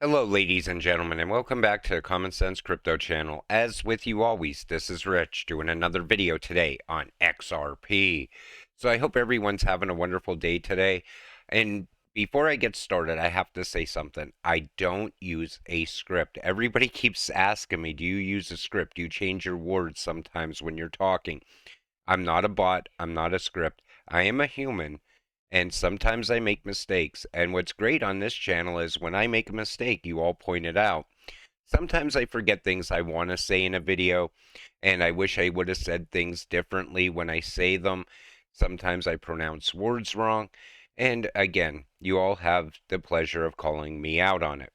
Hello, ladies and gentlemen, and welcome back to the Common Sense Crypto channel. As with you always, this is Rich doing another video today on XRP. So I hope everyone's having a wonderful day today. And before I get started, I have to say something. I don't use a script. Everybody keeps asking me, do you use a script? Do you change your words sometimes when you're talking? I'm not a bot. I'm not a script. I am a human, and sometimes I make mistakes. And what's great on this channel is when I make a mistake, you all point it out. Sometimes I forget things I want to say in a video, and I wish I would have said things differently when I say them. Sometimes I pronounce words wrong. And again, you all have the pleasure of calling me out on it.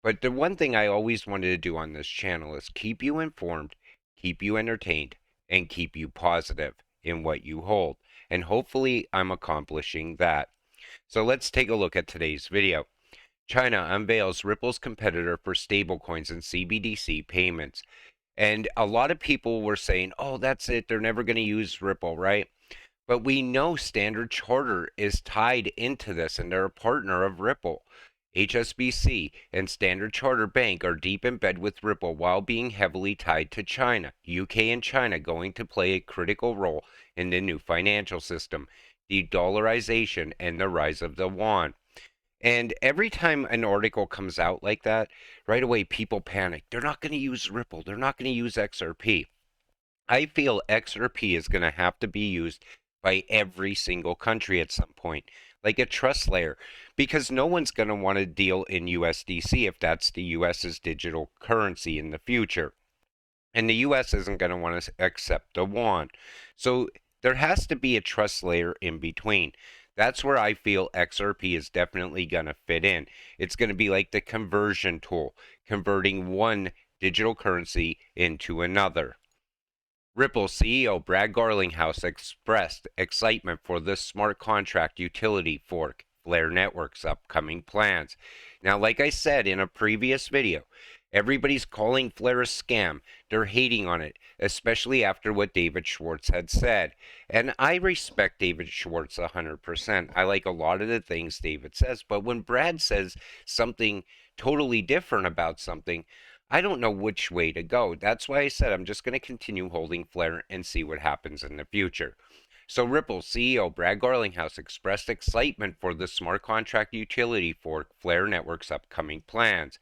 But the one thing I always wanted to do on this channel is keep you informed, keep you entertained, and keep you positive in what you hold. And hopefully I'm accomplishing that. So let's take a look at today's video. China unveils Ripple's competitor for stablecoins and CBDC payments. And a lot of people were saying, oh, that's it. They're never going to use Ripple, right? But we know Standard Chartered is tied into this, and they're a partner of Ripple. HSBC and Standard Chartered Bank are deep in bed with Ripple while being heavily tied to China. UK and China going to play a critical role in the new financial system, de-dollarization, and the rise of the yuan. And every time an article comes out like that, right away people panic. They're not going to use Ripple. They're not going to use XRP. I feel XRP is going to have to be used by every single country at some point, like a trust layer, because no one's going to want to deal in USDC if that's the US's digital currency in the future. And the US isn't going to want to accept the yuan. So there has to be a trust layer in between. That's where I feel XRP is definitely going to fit in. It's going to be like the conversion tool, converting one digital currency into another. Ripple CEO Brad Garlinghouse expressed excitement for the smart contract utility fork, Flare Network's upcoming plans. Now, like I said in a previous video, everybody's calling Flare a scam. They're hating on it, especially after what David Schwartz had said. And I respect David Schwartz 100%. I like a lot of the things David says, but when Brad says something totally different about something, I don't know which way to go. That's why I said I'm just going to continue holding Flare and see what happens in the future. So Ripple CEO Brad Garlinghouse expressed excitement for the smart contract utility fork Flare Network's upcoming plans.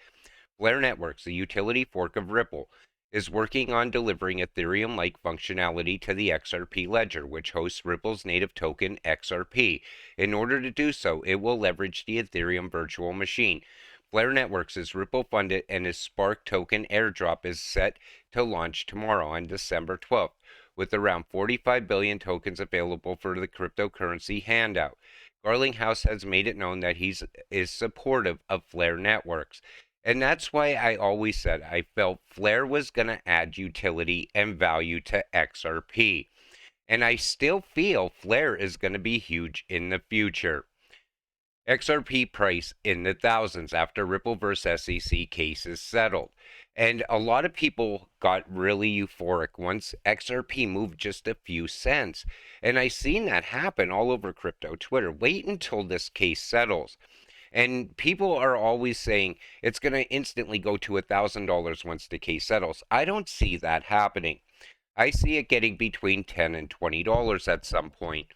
Flare Networks, the utility fork of Ripple, is working on delivering Ethereum-like functionality to the XRP ledger, which hosts Ripple's native token XRP. In order to do so, it will leverage the Ethereum virtual machine. Flare Networks is Ripple funded, and its Spark token airdrop is set to launch tomorrow on December 12th, with around 45 billion tokens available for the cryptocurrency handout. Garlinghouse has made it known that he is supportive of Flare Networks. And that's why I always said I felt Flare was going to add utility and value to XRP. And I still feel Flare is going to be huge in the future. XRP price in the thousands after Ripple vs. SEC case is settled. And a lot of people got really euphoric once XRP moved just a few cents. And I seen that happen all over crypto Twitter. Wait until this case settles. And people are always saying it's going to instantly go to $1,000 once the case settles. I don't see that happening. I see it getting between $10 and $20 at some point.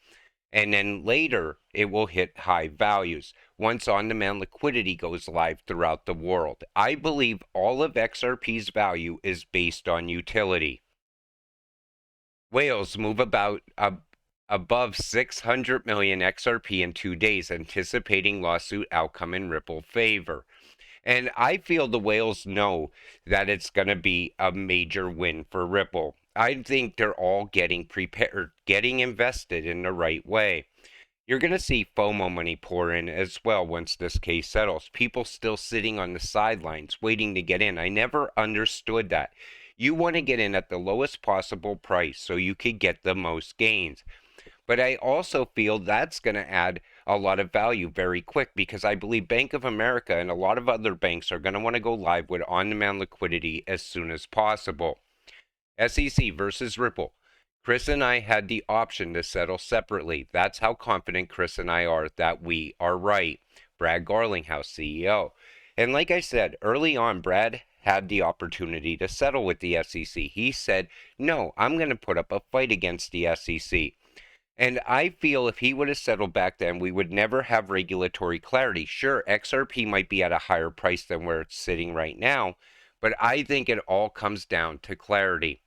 And then later, it will hit high values once on demand liquidity goes live throughout the world. I believe all of XRP's value is based on utility. Whales move above 600 million XRP in 2 days, anticipating lawsuit outcome in Ripple favor. And I feel the whales know that it's going to be a major win for Ripple. I think they're all getting prepared, getting invested in the right way. You're going to see FOMO money pour in as well once this case settles. People still sitting on the sidelines waiting to get in. I never understood that. You want to get in at the lowest possible price so you could get the most gains. But I also feel that's going to add a lot of value very quick because I believe Bank of America and a lot of other banks are going to want to go live with on-demand liquidity as soon as possible. SEC versus Ripple. Chris and I had the option to settle separately. That's how confident Chris and I are that we are right. Brad Garlinghouse, CEO. And like I said early on, Brad had the opportunity to settle with the SEC. He said, no, I'm going to put up a fight against the SEC. And I feel if he would have settled back then, we would never have regulatory clarity. Sure, XRP might be at a higher price than where it's sitting right now, but I think it all comes down to clarity.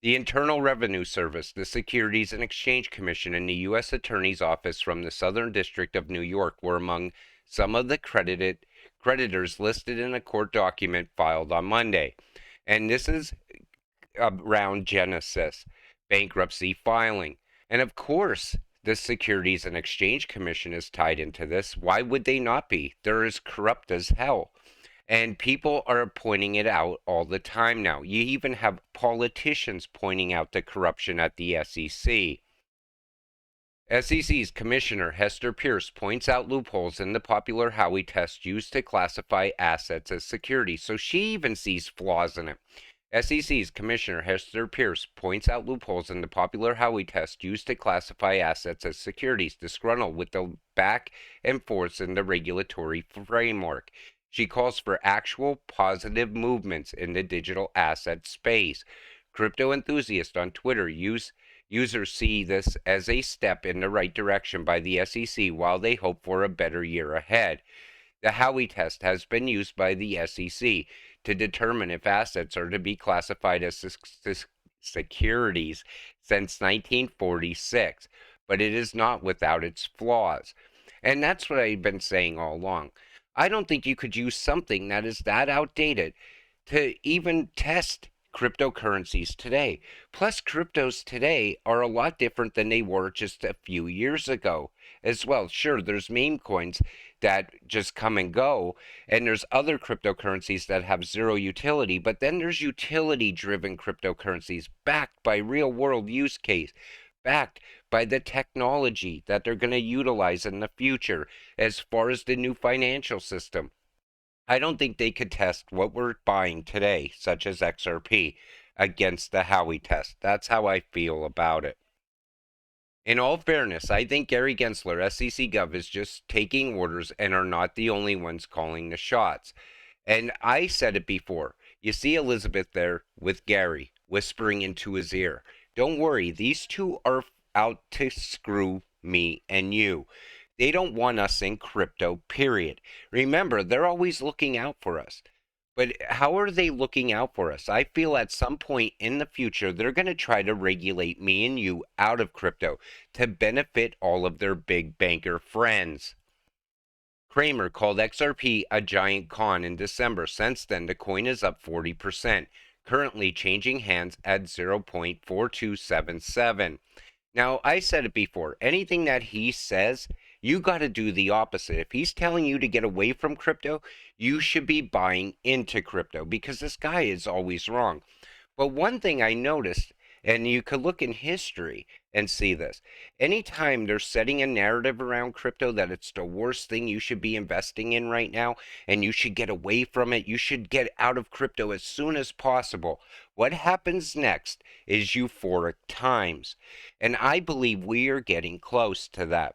The Internal Revenue Service, the Securities and Exchange Commission, and the U.S. Attorney's Office from the Southern District of New York were among some of the creditors listed in a court document filed on Monday. And this is around Genesis bankruptcy filing. And of course, the Securities and Exchange Commission is tied into this. Why would they not be? They're as corrupt as hell. And people are pointing it out all the time now. You even have politicians pointing out the corruption at the SEC. SEC's Commissioner Hester Pierce points out loopholes in the popular Howey test used to classify assets as securities, so she even sees flaws in it. SEC's Commissioner Hester Pierce points out loopholes in the popular Howey test used to classify assets as securities, disgruntled with the back and forth in the regulatory framework. She calls for actual positive movements in the digital asset space. Crypto enthusiasts on Twitter users see this as a step in the right direction by the SEC while they hope for a better year ahead. The Howey test has been used by the SEC to determine if assets are to be classified as securities since 1946, but it is not without its flaws. And that's what I've been saying all along. I don't think you could use something that is that outdated to even test cryptocurrencies today. Plus, cryptos today are a lot different than they were just a few years ago as well. Sure, there's meme coins that just come and go, and there's other cryptocurrencies that have zero utility, but then there's utility driven cryptocurrencies backed by real world use case, backed by the technology that they're going to utilize in the future as far as the new financial system. I don't think they could test what we're buying today, such as XRP, against the Howey test. That's how I feel about it. In all fairness, I think Gary Gensler, SEC Gov, is just taking orders and are not the only ones calling the shots. And I said it before. You see Elizabeth there with Gary, whispering into his ear. Don't worry, these two are out to screw me and you. They don't want us in crypto, period. Remember, they're always looking out for us. But how are they looking out for us? I feel at some point in the future, they're going to try to regulate me and you out of crypto to benefit all of their big banker friends. Cramer called XRP a giant con in December. Since then, the coin is up 40%, currently changing hands at 0.4277. Now, I said it before, anything that he says, you got to do the opposite. If he's telling you to get away from crypto, you should be buying into crypto because this guy is always wrong. But one thing I noticed, and you could look in history and see this, anytime they're setting a narrative around crypto that it's the worst thing you should be investing in right now and you should get away from it, you should get out of crypto as soon as possible, what happens next is euphoric times. And I believe we are getting close to that.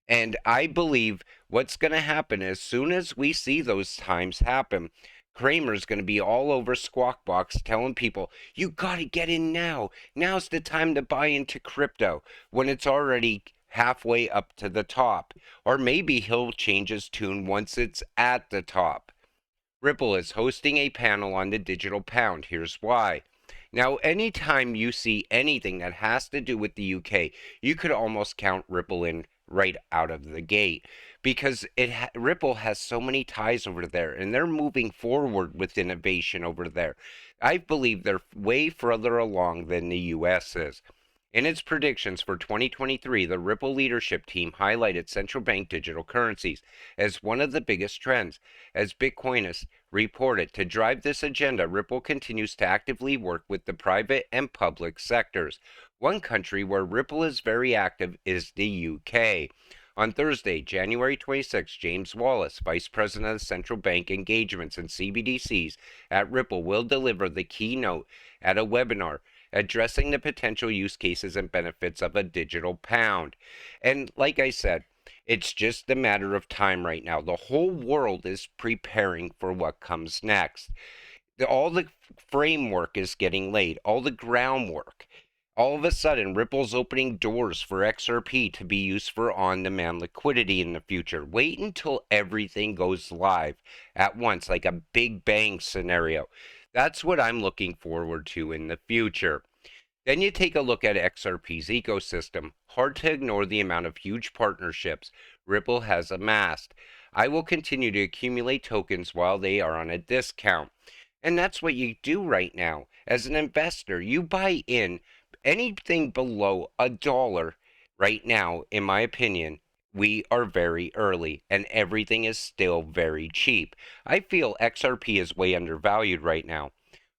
And I believe what's going to happen as soon as we see those times happen, Cramer's going to be all over Squawk Box telling people, you got to get in now. Now's the time to buy into crypto when it's already halfway up to the top. Or maybe he'll change his tune once it's at the top. Ripple is hosting a panel on the digital pound. Here's why. Now, anytime you see anything that has to do with the UK, you could almost count Ripple in right out of the gate because Ripple has so many ties over there and they're moving forward with innovation over there. I believe they're way further along than the US is. In its predictions for 2023, the Ripple leadership team highlighted central bank digital currencies as one of the biggest trends. As Bitcoinists reported, to drive this agenda, Ripple continues to actively work with the private and public sectors. One country where Ripple is very active is the UK. On Thursday, January 26, James Wallace, Vice President of Central Bank Engagements and CBDCs at Ripple, will deliver the keynote at a webinar addressing the potential use cases and benefits of a digital pound. And like I said, It's just a matter of time right now. The whole world is preparing for what comes next. All the framework is getting laid, all the groundwork. All of a sudden, Ripple's opening doors for XRP to be used for on demand liquidity in the future. Wait until everything goes live at once, like a big bang scenario. That's what I'm looking forward to in the future. Then you take a look at XRP's ecosystem. Hard to ignore the amount of huge partnerships Ripple has amassed. I will continue to accumulate tokens while they are on a discount. And that's what you do right now. As an investor, you buy in anything below $1 right now, in my opinion. We are very early and everything is still very cheap. I feel XRP is way undervalued right now.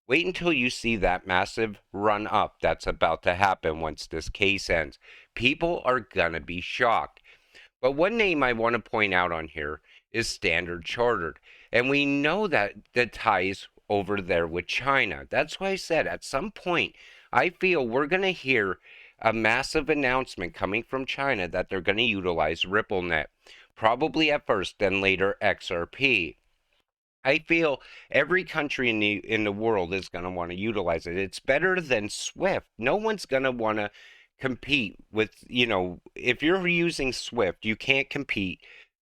Wait until you see that massive run up that's about to happen once this case ends. People are gonna be shocked. But one name I want to point out on here is Standard Chartered. And we know that the ties over there with China. That's why I said at some point, I feel we're going to hear a massive announcement coming from China that they're going to utilize RippleNet. Probably at first, then later XRP. I feel every country in the world is going to want to utilize it. It's better than Swift. No one's going to want to compete with, if you're using Swift, you can't compete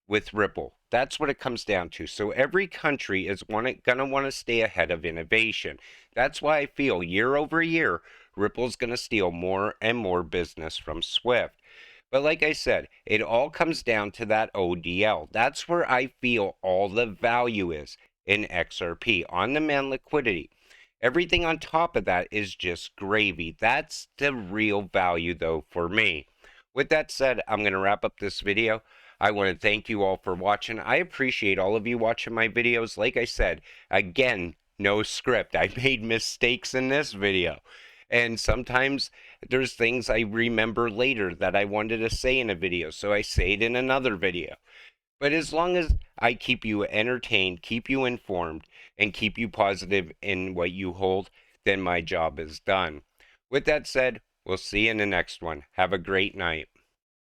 with Ripple. That's what it comes down to. So every country is going to want to stay ahead of innovation. That's why I feel year over year, Ripple's going to steal more and more business from Swift. But like I said, it all comes down to that ODL. That's where I feel all the value is in XRP, on demand liquidity. Everything on top of that is just gravy. That's the real value, though, for me. With that said, I'm going to wrap up this video. I want to thank you all for watching. I appreciate all of you watching my videos. Like I said, again, no script. I made mistakes in this video. And sometimes there's things I remember later that I wanted to say in a video, so I say it in another video. But as long as I keep you entertained, keep you informed, and keep you positive in what you hold, then my job is done. With that said, we'll see you in the next one. Have a great night.